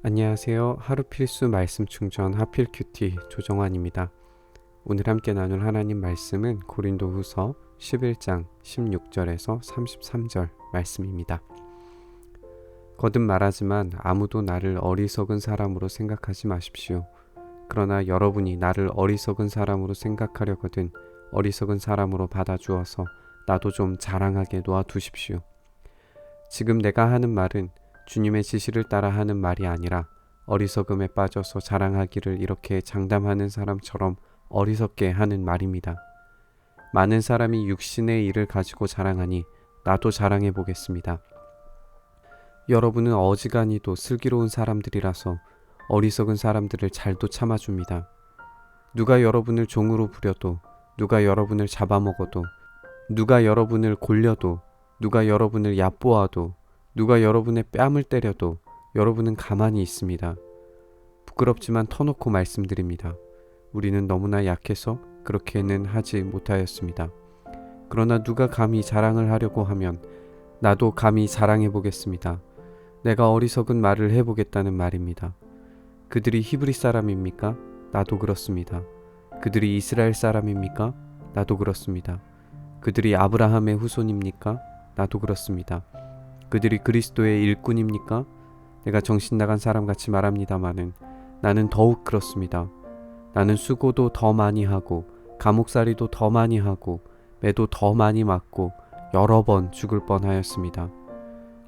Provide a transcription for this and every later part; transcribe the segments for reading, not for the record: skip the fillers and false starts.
안녕하세요. 하루 필수 말씀 충전 하필 큐티 조정환입니다. 오늘 함께 나눌 하나님 말씀은 고린도후서 11장 16절에서 33절 말씀입니다. 거듭 말하지만 아무도 나를 어리석은 사람으로 생각하지 마십시오. 그러나 여러분이 나를 어리석은 사람으로 생각하려거든 어리석은 사람으로 받아주어서 나도 좀 자랑하게 놓아두십시오. 지금 내가 하는 말은 주님의 지시를 따라 하는 말이 아니라 어리석음에 빠져서 자랑하기를 이렇게 장담하는 사람처럼 어리석게 하는 말입니다. 많은 사람이 육신의 일을 가지고 자랑하니 나도 자랑해 보겠습니다. 여러분은 어지간히도 슬기로운 사람들이라서 어리석은 사람들을 잘도 참아줍니다. 누가 여러분을 종으로 부려도, 누가 여러분을 잡아먹어도, 누가 여러분을 골려도, 누가 여러분을 얕보아도, 누가 여러분의 뺨을 때려도 여러분은 가만히 있습니다. 부끄럽지만 터놓고 말씀드립니다. 우리는 너무나 약해서 그렇게는 하지 못하였습니다. 그러나 누가 감히 자랑을 하려고 하면 나도 감히 자랑해 보겠습니다. 내가 어리석은 말을 해보겠다는 말입니다. 그들이 히브리 사람입니까? 나도 그렇습니다. 그들이 이스라엘 사람입니까? 나도 그렇습니다. 그들이 아브라함의 후손입니까? 나도 그렇습니다. 그들이 그리스도의 일꾼입니까? 내가 정신 나간 사람같이 말합니다마는 나는 더욱 그렇습니다. 나는 수고도 더 많이 하고 감옥살이도 더 많이 하고 매도 더 많이 맞고 여러 번 죽을 뻔하였습니다.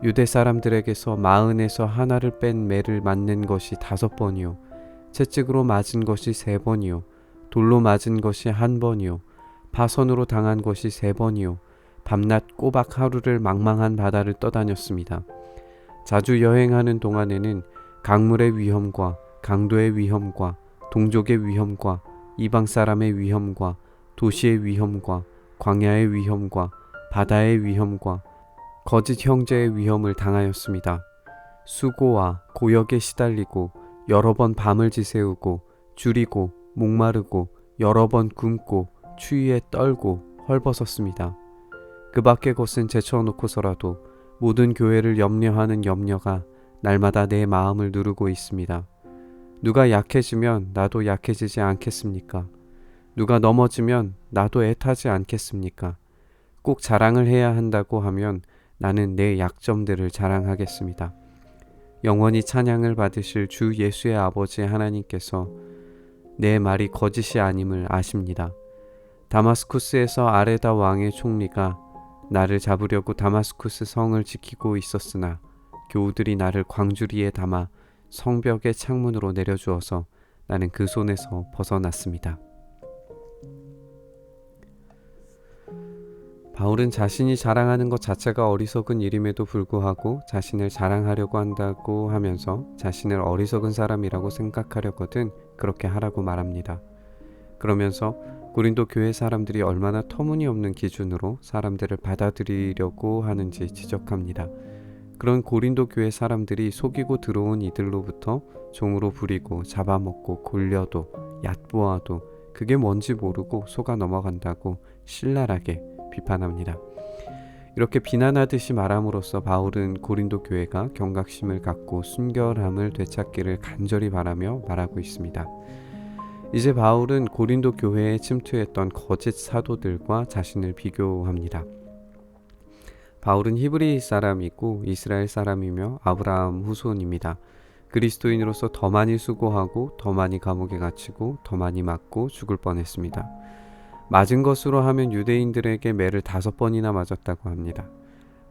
유대 사람들에게서 40에서 하나를 뺀 매를 맞는 것이 5번이요 채찍으로 맞은 것이 3번이요 돌로 맞은 것이 1번이요 파선으로 당한 것이 3번이요 밤낮 꼬박 하루를 망망한 바다를 떠다녔습니다. 자주 여행하는 동안에는 강물의 위험과 강도의 위험과 동족의 위험과 이방 사람의 위험과 도시의 위험과 광야의 위험과 바다의 위험과 거짓 형제의 위험을 당하였습니다. 수고와 고역에 시달리고 여러 번 밤을 지새우고 줄이고 목마르고 여러 번 굶고 추위에 떨고 헐벗었습니다. 그 밖의 것은 제쳐놓고서라도 모든 교회를 염려하는 염려가 날마다 내 마음을 누르고 있습니다. 누가 약해지면 나도 약해지지 않겠습니까? 누가 넘어지면 나도 애타지 않겠습니까? 꼭 자랑을 해야 한다고 하면 나는 내 약점들을 자랑하겠습니다. 영원히 찬양을 받으실 주 예수의 아버지 하나님께서 내 말이 거짓이 아님을 아십니다. 다마스쿠스에서 아레다 왕의 총리가 나를 잡으려고 다마스쿠스 성을 지키고 있었으나 교우들이 나를 광주리에 담아 성벽의 창문으로 내려주어서 나는 그 손에서 벗어났습니다. 바울은 자신이 자랑하는 것 자체가 어리석은 일임에도 불구하고 자신을 자랑하려고 한다고 하면서 자신을 어리석은 사람이라고 생각하려거든 그렇게 하라고 말합니다. 그러면서 고린도 교회 사람들이 얼마나 터무니없는 기준으로 사람들을 받아들이려고 하는지 지적합니다. 그런 고린도 교회 사람들이 속이고 들어온 이들로부터 종으로 부리고 잡아먹고 골려도 얕보아도 그게 뭔지 모르고 속아 넘어간다고 신랄하게 비판합니다. 이렇게 비난하듯이 말함으로써 바울은 고린도 교회가 경각심을 갖고 순결함을 되찾기를 간절히 바라며 말하고 있습니다. 이제 바울은 고린도 교회에 침투했던 거짓 사도들과 자신을 비교합니다. 바울은 히브리 사람이고 이스라엘 사람이며 아브라함 후손입니다. 그리스도인으로서 더 많이 수고하고 더 많이 감옥에 갇히고 더 많이 맞고 죽을 뻔했습니다. 맞은 것으로 하면 유대인들에게 매를 5번이나 맞았다고 합니다.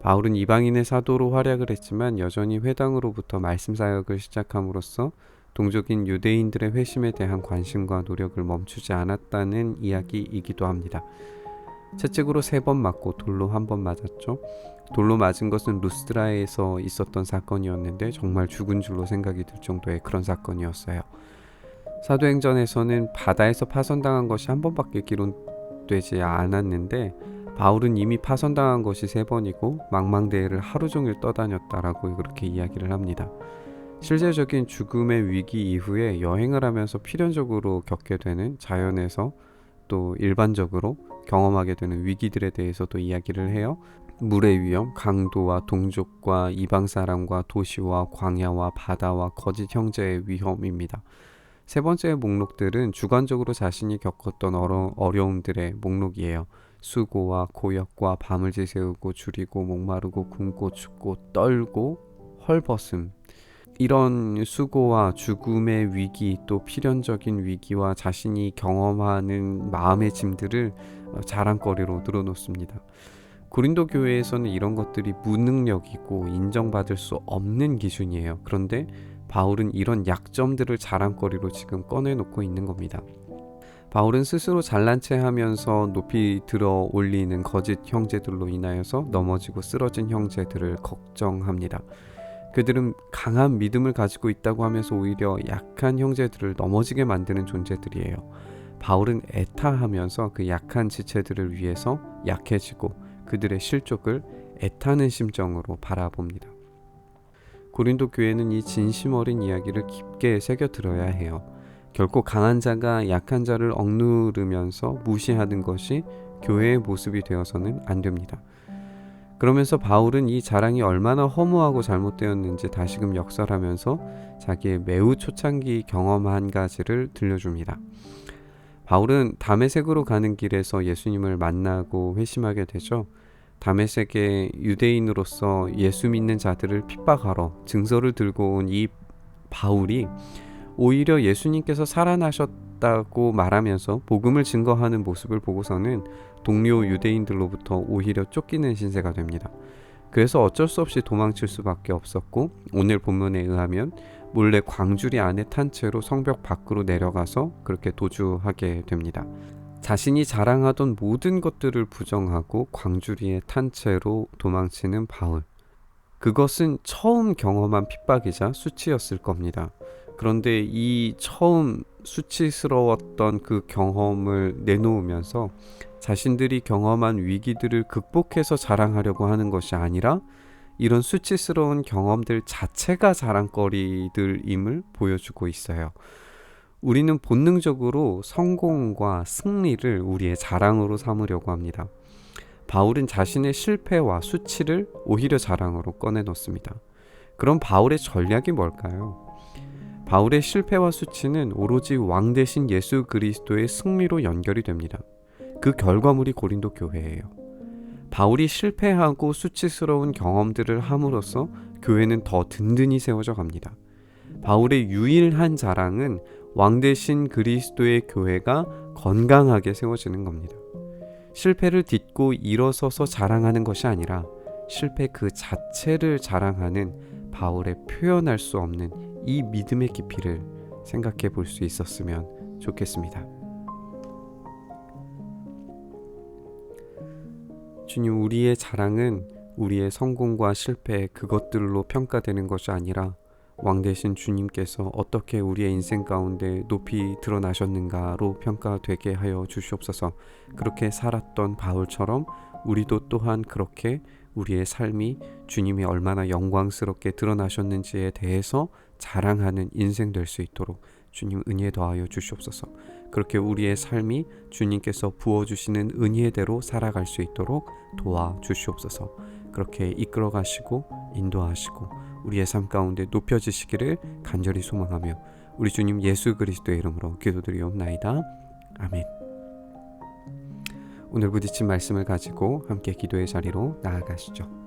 바울은 이방인의 사도로 활약을 했지만 여전히 회당으로부터 말씀 사역을 시작함으로써 동족인 유대인들의 회심에 대한 관심과 노력을 멈추지 않았다는 이야기이기도 합니다. 채찍으로 3번 맞고 돌로 1번 맞았죠. 돌로 맞은 것은 루스드라에서 있었던 사건이었는데 정말 죽은 줄로 생각이 들 정도의 그런 사건이었어요. 사도행전에서는 바다에서 파손당한 것이 1번밖에 기록되지 않았는데 바울은 이미 파손당한 것이 3번이고 망망대해를 하루 종일 떠다녔다라고 그렇게 이야기를 합니다. 실제적인 죽음의 위기 이후에 여행을 하면서 필연적으로 겪게 되는 자연에서 또 일반적으로 경험하게 되는 위기들에 대해서도 이야기를 해요. 물의 위험, 강도와 동족과 이방 사람과 도시와 광야와 바다와 거짓 형제의 위험입니다. 세 번째 목록들은 주관적으로 자신이 겪었던 어려움들의 목록이에요. 수고와 고역과 밤을 지새우고 줄이고 목마르고 굶고 춥고 떨고 헐벗음. 이런 수고와 죽음의 위기, 또 필연적인 위기와 자신이 경험하는 마음의 짐들을 자랑거리로 늘어놓습니다. 고린도 교회에서는 이런 것들이 무능력이고 인정받을 수 없는 기준이에요. 그런데 바울은 이런 약점들을 자랑거리로 지금 꺼내놓고 있는 겁니다. 바울은 스스로 잘난 체 하면서 높이 들어 올리는 거짓 형제들로 인하여서 넘어지고 쓰러진 형제들을 걱정합니다. 그들은 강한 믿음을 가지고 있다고 하면서 오히려 약한 형제들을 넘어지게 만드는 존재들이에요. 바울은 애타하면서 그 약한 지체들을 위해서 약해지고 그들의 실족을 애타는 심정으로 바라봅니다. 고린도 교회는 이 진심 어린 이야기를 깊게 새겨 들어야 해요. 결코 강한 자가 약한 자를 억누르면서 무시하는 것이 교회의 모습이 되어서는 안 됩니다. 그러면서 바울은 이 자랑이 얼마나 허무하고 잘못되었는지 다시금 역설하면서 자기의 매우 초창기 경험 한 가지를 들려줍니다. 바울은 다메섹으로 가는 길에서 예수님을 만나고 회심하게 되죠. 다메섹의 유대인으로서 예수 믿는 자들을 핍박하러 증서를 들고 온 이 바울이 오히려 예수님께서 살아나셨다고 말하면서 복음을 증거하는 모습을 보고서는 동료 유대인들로부터 오히려 쫓기는 신세가 됩니다. 그래서 어쩔 수 없이 도망칠 수밖에 없었고, 오늘 본문에 의하면 몰래 광주리 안에 탄 채로 성벽 밖으로 내려가서 그렇게 도주하게 됩니다. 자신이 자랑하던 모든 것들을 부정하고 광주리에 탄 채로 도망치는 바울. 그것은 처음 경험한 핍박이자 수치였을 겁니다. 그런데 이 처음 수치스러웠던 그 경험을 내놓으면서 자신들이 경험한 위기들을 극복해서 자랑하려고 하는 것이 아니라 이런 수치스러운 경험들 자체가 자랑거리들임을 보여주고 있어요. 우리는 본능적으로 성공과 승리를 우리의 자랑으로 삼으려고 합니다. 바울은 자신의 실패와 수치를 오히려 자랑으로 꺼내놓습니다. 그럼 바울의 전략이 뭘까요? 바울의 실패와 수치는 오로지 왕 대신 예수 그리스도의 승리로 연결이 됩니다. 그 결과물이 고린도 교회예요. 바울이 실패하고 수치스러운 경험들을 함으로써 교회는 더 든든히 세워져 갑니다. 바울의 유일한 자랑은 왕 대신 그리스도의 교회가 건강하게 세워지는 겁니다. 실패를 딛고 일어서서 자랑하는 것이 아니라 실패 그 자체를 자랑하는 바울의 표현할 수 없는 이 믿음의 깊이를 생각해 볼 수 있었으면 좋겠습니다. 주님, 우리의 자랑은 우리의 성공과 실패 그것들로 평가되는 것이 아니라 왕 대신 주님께서 어떻게 우리의 인생 가운데 높이 드러나셨는가로 평가되게 하여 주시옵소서. 그렇게 살았던 바울처럼 우리도 또한 그렇게 우리의 삶이 주님이 얼마나 영광스럽게 드러나셨는지에 대해서 자랑하는 인생 될 수 있도록 주님 은혜 더하여 주시옵소서. 그렇게 우리의 삶이 주님께서 부어주시는 은혜대로 살아갈 수 있도록 도와주시옵소서. 그렇게 이끌어 가시고 인도하시고 우리의 삶 가운데 높여지시기를 간절히 소망하며 우리 주님 예수 그리스도의 이름으로 기도드리옵나이다. 아멘. 오늘 부딪힌 말씀을 가지고 함께 기도의 자리로 나아가시죠.